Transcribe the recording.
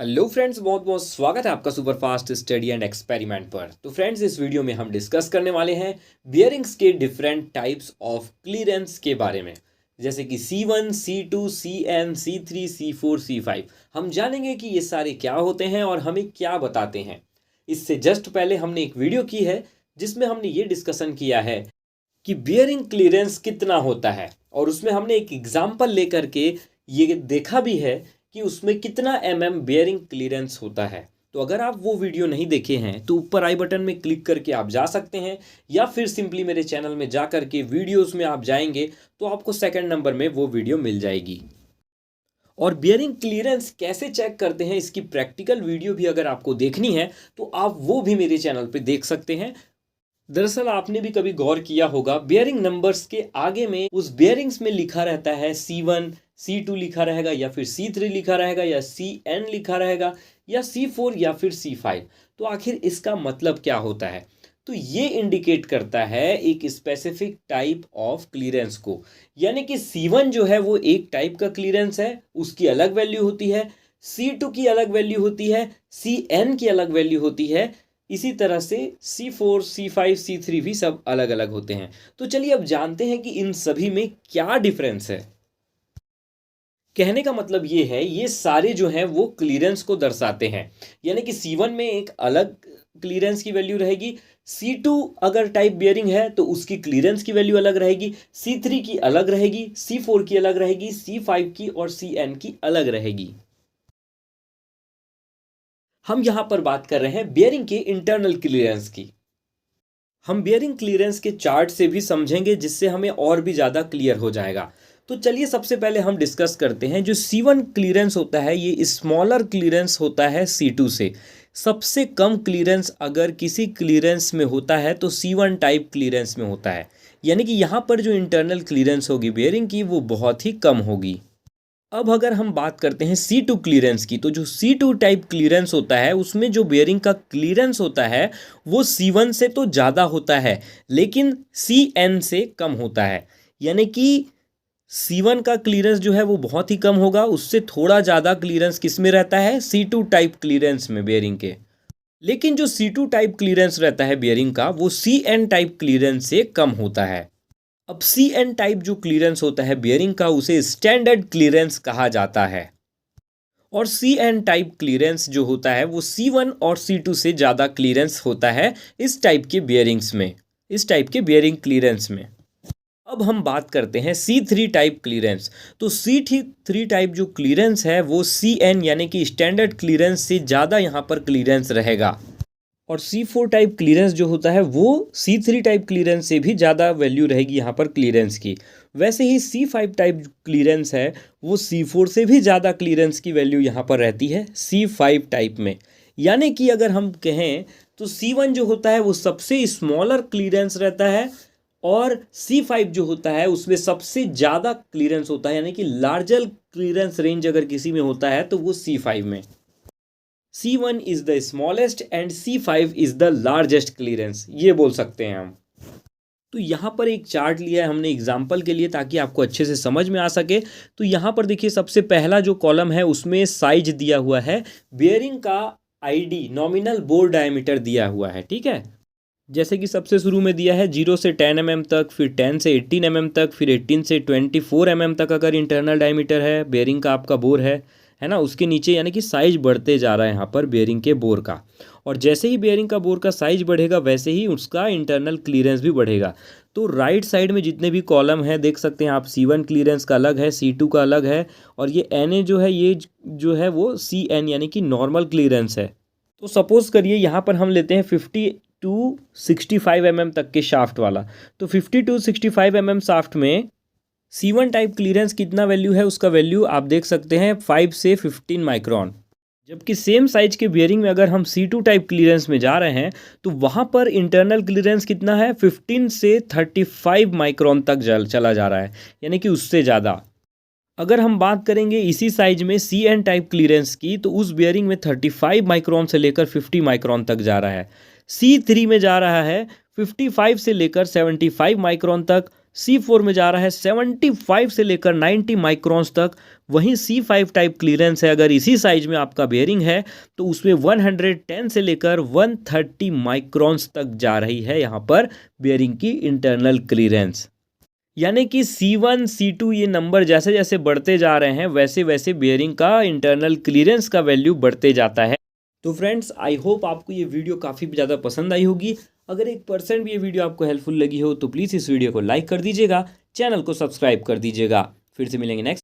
Hello friends, बहुत बहुत स्वागत है आपका सुपरफास्ट स्टडी एंड एक्सपेरिमेंट पर। तो फ्रेंड्स, इस वीडियो में हम डिस्कस करने वाले हैं बियरिंग्स के डिफरेंट टाइप्स ऑफ क्लीयरेंस के बारे में, जैसे कि C1, C2, CN, C3, C4, C5। हम जानेंगे कि ये सारे क्या होते हैं और हमें क्या बताते हैं। इससे जस्ट पहले हमने एक वीडियो की है जिसमें हमने ये डिस्कशन किया है कि बियरिंग क्लीयरेंस कितना होता है, और उसमें हमने एक एग्जाम्पल लेकर के ये देखा भी है कि उसमें कितना बियरिंग क्लीयरेंस होता है। तो अगर आप वो वीडियो नहीं देखे हैं तो ऊपर आई बटन में क्लिक करके आप जा सकते हैं, या फिर सिंपली मेरे चैनल में जा करके वीडियोस में आप जाएंगे तो आपको सेकंड नंबर में वो वीडियो मिल जाएगी। और बियरिंग क्लीयरेंस कैसे चेक करते हैं इसकी प्रैक्टिकल वीडियो भी अगर आपको देखनी है तो आप वो भी मेरे चैनल पे देख सकते हैं। दरअसल आपने भी कभी गौर किया होगा, बियरिंग नंबर्स के आगे में उस बियरिंग्स में लिखा रहता है C1, C2 लिखा रहेगा, या फिर C3 लिखा रहेगा, या CN लिखा रहेगा, या C4 या फिर C5। तो आखिर इसका मतलब क्या होता है? तो ये इंडिकेट करता है एक स्पेसिफिक टाइप ऑफ क्लीयरेंस को, यानी कि C1 जो है वो एक टाइप का क्लीयरेंस है, उसकी अलग वैल्यू होती है। C2 की अलग वैल्यू होती है, CN की अलग वैल्यू होती है। इसी तरह से C4, C5, C3 भी सब अलग अलग होते हैं। तो चलिए अब जानते हैं कि इन सभी में क्या डिफरेंस है। कहने का मतलब ये है, ये सारे जो हैं वो क्लीयरेंस को दर्शाते हैं, यानी कि C1 में एक अलग क्लीयरेंस की वैल्यू रहेगी, C2 अगर टाइप बियरिंग है तो उसकी क्लीयरेंस की वैल्यू अलग रहेगी, C3 की अलग रहेगी, C4 की अलग रहेगी, C5 की और CN की अलग रहेगी। हम यहां पर बात कर रहे हैं बियरिंग के इंटरनल क्लीयरेंस की। हम बियरिंग क्लीयरेंस के चार्ट से भी समझेंगे, जिससे हमें और भी ज़्यादा क्लियर हो जाएगा। तो चलिए सबसे पहले हम डिस्कस करते हैं, जो C1 क्लीयरेंस होता है ये स्मॉलर क्लीयरेंस होता है C2 से। सबसे कम क्लीयरेंस अगर किसी क्लीयरेंस में होता है तो C1 टाइप क्लीयरेंस में होता है, यानी कि यहाँ पर जो इंटरनल क्लीयरेंस होगी बियरिंग की वो बहुत ही कम होगी। अब अगर हम बात करते हैं C2 क्लीयरेंस की, तो जो C2 टाइप क्लीयरेंस होता है उसमें जो बियरिंग का क्लीयरेंस होता है वो C1 से तो ज़्यादा होता है, लेकिन CN से कम होता है। यानी कि C1 का क्लीयरेंस जो है वो बहुत ही कम होगा, उससे थोड़ा ज़्यादा क्लीयरेंस किस में रहता है? C2 टाइप क्लीयरेंस में बियरिंग के। लेकिन जो C2 टाइप क्लीयरेंस रहता है बियरिंग का वो CN टाइप क्लीयरेंस से कम होता है। अब CN टाइप जो क्लीयरेंस होता है बियरिंग का उसे स्टैंडर्ड क्लीयरेंस कहा जाता है, और CN टाइप क्लीयरेंस जो होता है वो C1 और C2 से ज़्यादा क्लीयरेंस होता है इस टाइप के बियरिंग्स में, इस टाइप के बियरिंग क्लीयरेंस में। अब हम बात करते हैं C3 टाइप क्लीयरेंस। तो C3 टाइप जो क्लीयरेंस है वो CN यानी कि स्टैंडर्ड क्लीयरेंस से ज़्यादा यहाँ पर क्लीयरेंस रहेगा, और C4 टाइप क्लीयरेंस जो होता है वो C3 टाइप क्लीयरेंस से भी ज़्यादा वैल्यू रहेगी यहाँ पर क्लीयरेंस की। वैसे ही C5 टाइप क्लीयरेंस है वो C4 से भी ज़्यादा क्लीयरेंस की वैल्यू यहाँ पर रहती है C5 टाइप में। यानी कि अगर हम कहें तो C1 जो होता है वो सबसे स्मॉलर क्लीयरेंस रहता है, और C5 जो होता है उसमें सबसे ज़्यादा क्लीयरेंस होता है, यानी कि लार्जर क्लीयरेंस रेंज अगर किसी में होता है तो वो C5 में। C1 is the smallest and C5 is the largest clearance, ये बोल सकते हैं हम। तो यहाँ पर एक चार्ट लिया है हमने एग्जाम्पल के लिए, ताकि आपको अच्छे से समझ में आ सके। तो यहाँ पर देखिए सबसे पहला जो कॉलम है उसमें साइज दिया हुआ है, बियरिंग का ID नॉमिनल बोर डायमीटर दिया हुआ है, ठीक है। जैसे कि सबसे शुरू में दिया है 0 से 10 mm तक, फिर 10 से 18 mm तक, फिर 18 से 24 mm तक अगर इंटरनल डायमीटर है बेयरिंग का आपका बोर है ना। उसके नीचे यानी कि साइज बढ़ते जा रहा है यहाँ पर बेयरिंग के बोर का, और जैसे ही बेयरिंग का बोर का साइज बढ़ेगा वैसे ही उसका इंटरनल क्लीयरेंस भी बढ़ेगा। तो राइट साइड में जितने भी कॉलम हैं देख सकते हैं आप, C1 क्लीयरेंस का अलग है, C2 का अलग है, और ये NA जो है ये जो है वो CN यानी कि नॉर्मल क्लीयरेंस है। तो सपोज करिए यहाँ पर हम लेते हैं 50 टू 65 mm तक के शाफ्ट वाला। तो 50 टू 65 mm शाफ्ट में C1 टाइप क्लीयरेंस कितना वैल्यू है, उसका वैल्यू आप देख सकते हैं 5 से 15 माइक्रोन। जबकि सेम साइज के बियरिंग में अगर हम C2 टाइप क्लीयरेंस में जा रहे हैं तो वहाँ पर इंटरनल क्लीयरेंस कितना है, 15 से 35 माइक्रोन तक चला जा रहा है, यानी कि उससे ज़्यादा। अगर हम बात करेंगे इसी साइज में CN टाइप क्लीयरेंस की, तो उस बियरिंग में 35 माइक्रोन से लेकर 50 माइक्रोन तक जा रहा है। C3 में जा रहा है 55 से लेकर 75 माइक्रोन तक, C4 में जा रहा है 75 से लेकर 90 माइक्रॉन्स तक। वहीं C5 टाइप क्लीयरेंस है, अगर इसी साइज में आपका बेयरिंग है तो उसमें 110 से लेकर 130 माइक्रॉन्स तक जा रही है यहाँ पर बेयरिंग की इंटरनल क्लीयरेंस। यानी कि C1 C2 ये नंबर जैसे जैसे बढ़ते जा रहे हैं वैसे वैसे बेयरिंग का इंटरनल क्लीयरेंस का वैल्यू बढ़ते जाता है। तो फ्रेंड्स, आई होप आपको ये वीडियो काफ़ी ज़्यादा पसंद आई होगी। अगर 1% भी ये वीडियो आपको हेल्पफुल लगी हो तो प्लीज़ इस वीडियो को लाइक कर दीजिएगा, चैनल को सब्सक्राइब कर दीजिएगा। फिर से मिलेंगे नेक्स्ट